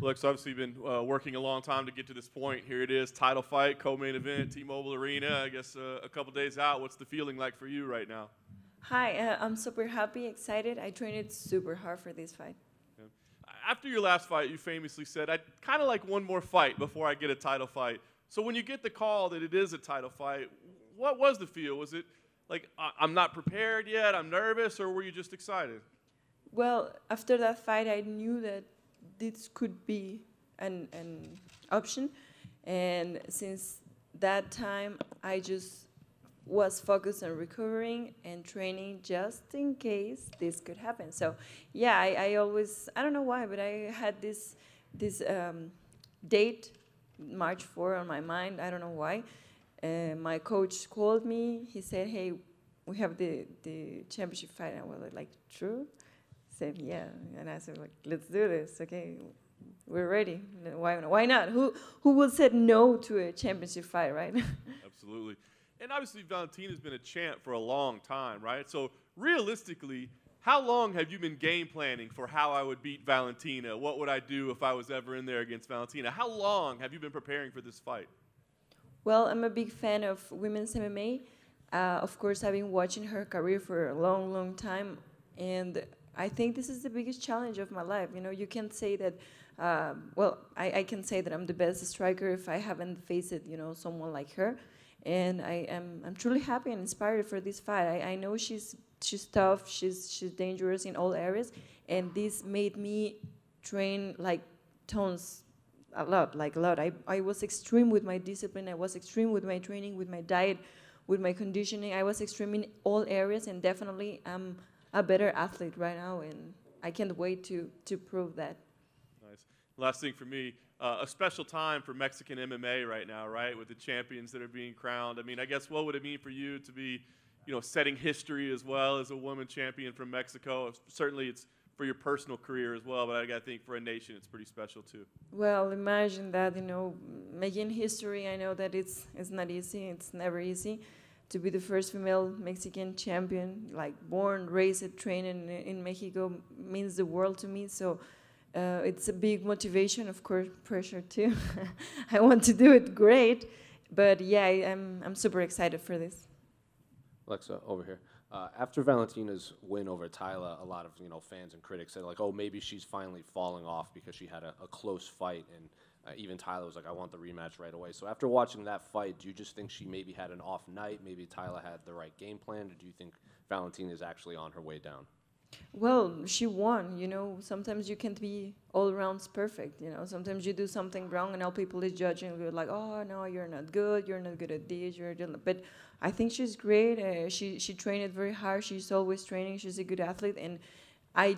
Alexa, obviously you've been working a long time to get to this point. Here it is, title fight, co-main event, T-Mobile Arena. I guess a couple days out. What's the feeling like for you right now? Hi, I'm super happy, excited. I trained super hard for this fight. Yeah. After your last fight, you famously said, I'd kind of like one more fight before I get a title fight. So when you get the call that it is a title fight, what was the feel? Was it like, I'm not prepared yet, I'm nervous, or were you just excited? Well, after that fight, I knew that this could be an option. And since that time, I just was focused on recovering and training just in case this could happen. So yeah, I always, I don't know why, but I had this date, March 4, on my mind. I don't know why. My coach called me. He said, hey, we have the championship fight. And I was like, true? Said, yeah. And I said, like, let's do this. Okay, we're ready. Why not? Who will say no to a championship fight, right? Absolutely. And obviously Valentina's been a champ for a long time, right? So realistically, how long have you been game planning for how I would beat Valentina? What would I do if I was ever in there against Valentina? How long have you been preparing for this fight? Well, I'm a big fan of women's MMA. Of course, I've been watching her career for a long, long time. And I think this is the biggest challenge of my life. You know, you can't say that, I can say that I'm the best striker if I haven't faced, someone like her. And I'm truly happy and inspired for this fight. I know she's tough, she's dangerous in all areas, and this made me train like tons, a lot. I was extreme with my discipline, I was extreme with my training, with my diet, with my conditioning. I was extreme in all areas, and definitely I'm a better athlete right now, and I can't wait to prove that. Nice. Last thing for me, a special time for Mexican MMA right now, right, with the champions that are being crowned. I mean, I guess what would it mean for you to be, setting history as well as a woman champion from Mexico? Certainly it's for your personal career as well, but I think for a nation it's pretty special too. Well, imagine that, making history. I know that it's not easy, it's never easy. To be the first female Mexican champion, like born, raised, trained in Mexico, means the world to me. So it's a big motivation, of course, pressure too. I want to do it great, but yeah, I'm super excited for this. Alexa, over here. After Valentina's win over Tyla, a lot of fans and critics said like, oh, maybe she's finally falling off because she had a close fight, and even Tyla was like, I want the rematch right away. So after watching that fight, do you just think she maybe had an off night? Maybe Tyla had the right game plan, or do you think Valentina is actually on her way down? Well, she won, Sometimes you can't be all rounds perfect, Sometimes you do something wrong and all people is judging you like, oh, no, you're not good at this, but I think she's great. She trained very hard. She's always training. She's a good athlete, and I'm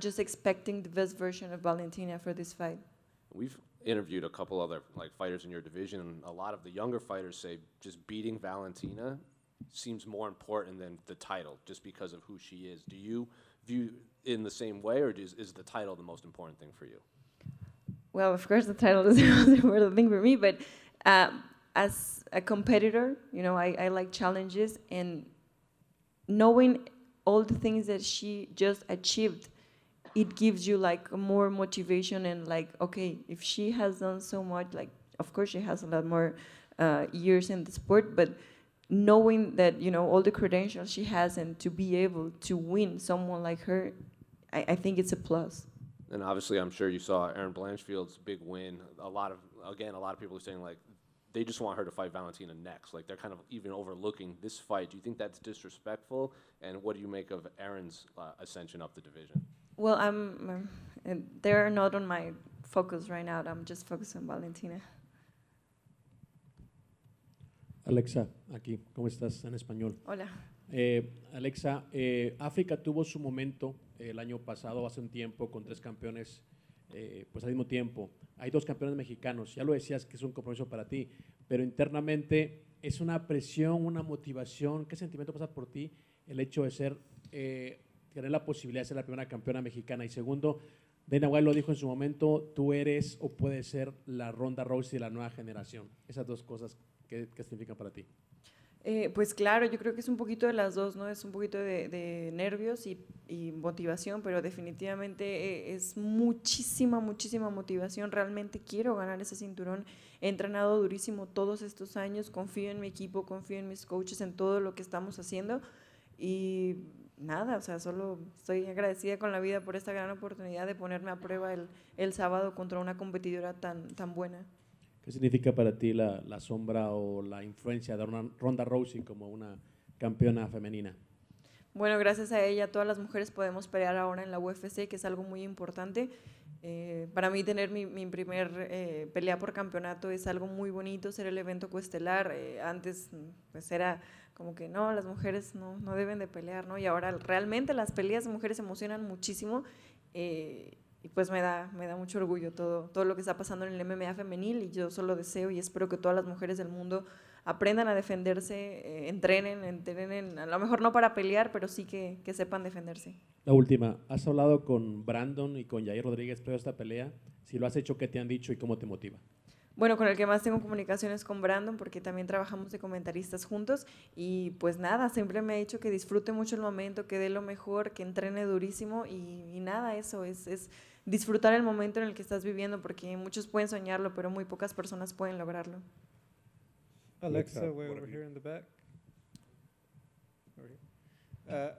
just expecting the best version of Valentina for this fight. We've interviewed a couple other fighters in your division, and a lot of the younger fighters say just beating Valentina seems more important than the title, just because of who she is. Do you view in the same way, or is the title the most important thing for you? Well, of course, the title is the most important thing for me, but as a competitor, I like challenges, and knowing all the things that she just achieved, it gives you like more motivation, and like, okay, if she has done so much, like, of course she has a lot more years in the sport, but knowing that, all the credentials she has, and to be able to win someone like her, I think it's a plus. And obviously, I'm sure you saw Erin Blanchfield's big win. A lot of people are saying like, they just want her to fight Valentina next. Like, they're kind of even overlooking this fight. Do you think that's disrespectful? And what do you make of Erin's ascension up the division? Well, they're not on my focus right now. I'm just focused on Valentina. Alexa, aquí, ¿cómo estás? En español. Hola. Alexa, África tuvo su momento el año pasado, hace un tiempo, con 3 campeones pues al mismo tiempo. Hay 2 campeones mexicanos, ya lo decías que es un compromiso para ti, pero internamente es una presión, una motivación. ¿Qué sentimiento pasa por ti el hecho de ser, tener la posibilidad de ser la primera campeona mexicana? Y segundo, Dana White lo dijo en su momento, tú eres o puedes ser la Ronda Rousey de la nueva generación. Esas 2 cosas, ¿qué significan para ti? Pues claro, yo creo que es un poquito de las dos, ¿no? Es un poquito de nervios y motivación, pero definitivamente es muchísima, muchísima motivación. Realmente quiero ganar ese cinturón. He entrenado durísimo todos estos años, confío en mi equipo, confío en mis coaches, en todo lo que estamos haciendo y nada, o sea, solo estoy agradecida con la vida por esta gran oportunidad de ponerme a prueba el sábado contra una competidora tan buena. ¿Qué significa para ti la sombra o la influencia de Ronda Rousey como una campeona femenina? Bueno, gracias a ella todas las mujeres podemos pelear ahora en la UFC, que es algo muy importante. Para mí tener mi primer pelea por campeonato es algo muy bonito, ser el evento coestelar. Antes pues era como que no, las mujeres no deben de pelear, ¿no? Y ahora realmente las peleas de mujeres emocionan muchísimo y pues me da mucho orgullo todo lo que está pasando en el MMA femenil y yo solo deseo y espero que todas las mujeres del mundo aprendan a defenderse, entrenen, a lo mejor no para pelear, pero sí que sepan defenderse. La última, ¿has hablado con Brandon y con Jair Rodríguez previo a esta pelea? Si lo has hecho, ¿qué te han dicho y cómo te motiva? Bueno, con el que más tengo comunicaciones con Brandon porque también trabajamos de comentaristas juntos y pues nada, siempre me ha dicho que disfrute mucho el momento, que dé lo mejor, que entrene durísimo y nada, eso es disfrutar el momento en el que estás viviendo porque muchos pueden soñarlo, pero muy pocas personas pueden lograrlo. Alexa, we're over here in the back.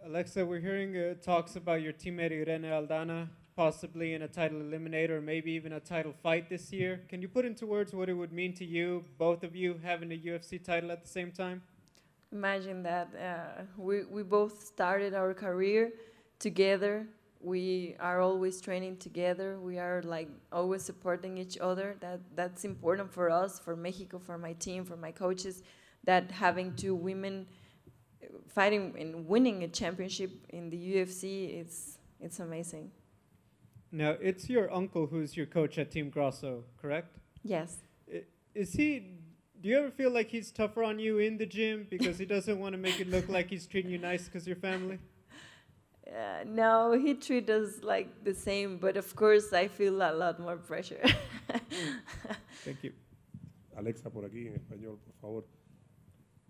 Alexa, we're hearing talks about your teammate Irene Aldana possibly in a title eliminator or maybe even a title fight this year. Can you put into words what it would mean to you, both of you having a UFC title at the same time? Imagine that we both started our career together. We are always training together. We are like always supporting each other. That's important for us, for Mexico, for my team, for my coaches, that having two women fighting and winning a championship in the UFC, it's amazing. Now, it's your uncle who's your coach at Team Grasso, correct? Yes. Do you ever feel like he's tougher on you in the gym because he doesn't want to make it look like he's treating you nice because you're family? No, he treats us like the same, but of course I feel a lot more pressure. Thank you. Alexa, por aquí en español, por favor.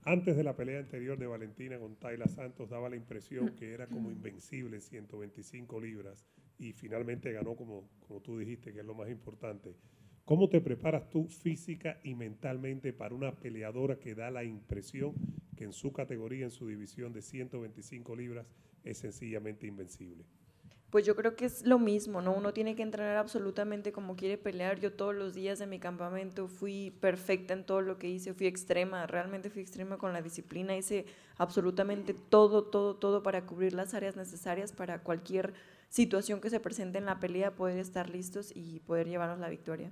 Antes de la pelea anterior de Valentina con Tayla Santos, daba la impresión que era como invencible en 125 libras y finalmente ganó como tú dijiste, que es lo más importante. ¿Cómo te preparas tú física y mentalmente para una peleadora que da la impresión que en su categoría, en su división de 125 libras, es sencillamente invencible? Pues yo creo que es lo mismo, ¿no? Uno tiene que entrenar absolutamente como quiere pelear. Yo todos los días de mi campamento fui perfecta en todo lo que hice, fui extrema, realmente fui extrema con la disciplina, hice absolutamente todo para cubrir las áreas necesarias para cualquier situación que se presente en la pelea, poder estar listos y poder llevarnos la victoria.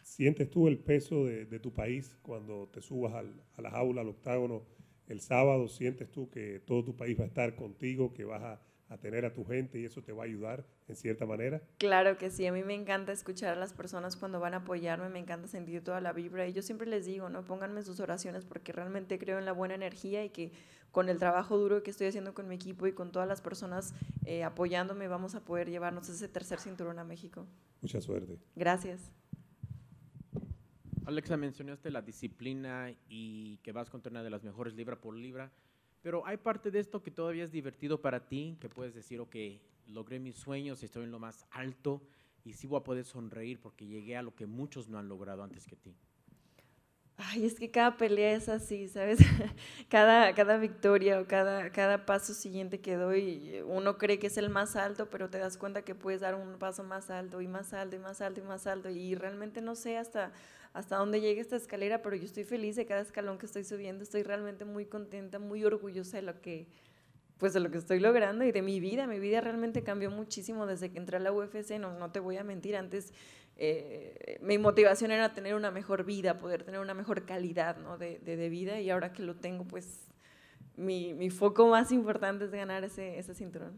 ¿Sientes tú el peso de tu país cuando te subas a la jaula, al octágono el sábado? ¿Sientes tú que todo tu país va a estar contigo, que vas a tener a tu gente y eso te va a ayudar en cierta manera? Claro que sí, a mí me encanta escuchar a las personas cuando van a apoyarme, me encanta sentir toda la vibra y yo siempre les digo, no pónganme sus oraciones porque realmente creo en la buena energía y que con el trabajo duro que estoy haciendo con mi equipo y con todas las personas apoyándome vamos a poder llevarnos ese tercer cinturón a México. Mucha suerte. Gracias. Alexa, mencionaste la disciplina y que vas contra una de las mejores libra por libra, pero hay parte de esto que todavía es divertido para ti, que puedes decir, ok, logré mis sueños, estoy en lo más alto y sí voy a poder sonreír porque llegué a lo que muchos no han logrado antes que ti. Ay, es que cada pelea es así, ¿sabes? cada victoria o cada paso siguiente que doy, uno cree que es el más alto, pero te das cuenta que puedes dar un paso más alto y más alto y más alto y más alto y realmente no sé hasta dónde llegue esta escalera, pero yo estoy feliz de cada escalón que estoy subiendo, estoy realmente muy contenta, muy orgullosa de lo que estoy logrando y de mi vida realmente cambió muchísimo desde que entré a la UFC, no te voy a mentir, antes mi motivación era tener una mejor vida, poder tener una mejor calidad, ¿no? de vida y ahora que lo tengo, pues mi foco más importante es ganar ese cinturón.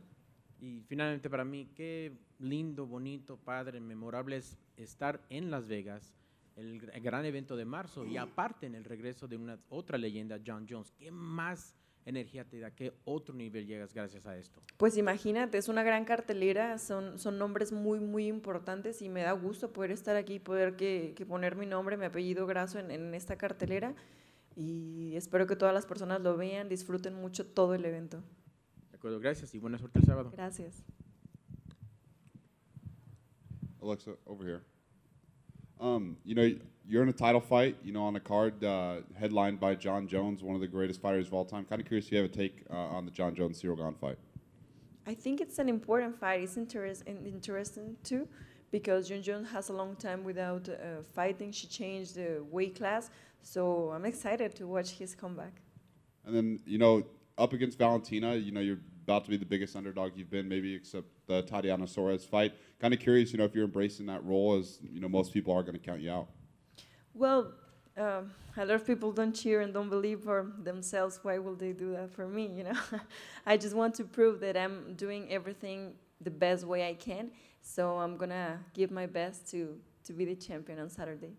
Y finalmente para mí, qué lindo, bonito, padre, memorable es estar en Las Vegas, el gran evento de marzo y aparte en el regreso de una otra leyenda, John Jones. ¿Qué más energía te da? ¿Qué otro nivel llegas gracias a esto? Pues imagínate, es una gran cartelera, son nombres muy, muy importantes y me da gusto poder estar aquí, poder que poner mi nombre, mi apellido Grasso en esta cartelera. y espero que todas las personas lo vean, disfruten mucho todo el evento. De acuerdo, gracias y buena suerte el sábado. Gracias. Alexa, over here. You know, you're in a title fight, you know, on a card headlined by John Jones, one of the greatest fighters of all time. Kind of curious if you have a take on the John Jones-Cyril Gane fight. I think it's an important fight. It's interesting too, because John Jones has a long time without fighting. She changed the weight class, so I'm excited to watch his comeback. And then, you know, up against Valentina, you know, you're about to be the biggest underdog you've been, maybe except the Tatiana Suarez fight. Kind of curious, you know, if you're embracing that role, as, you know, most people are going to count you out. Well, a lot of people don't cheer and don't believe for themselves. Why will they do that for me, you know? I just want to prove that I'm doing everything the best way I can, so I'm going to give my best to be the champion on Saturday.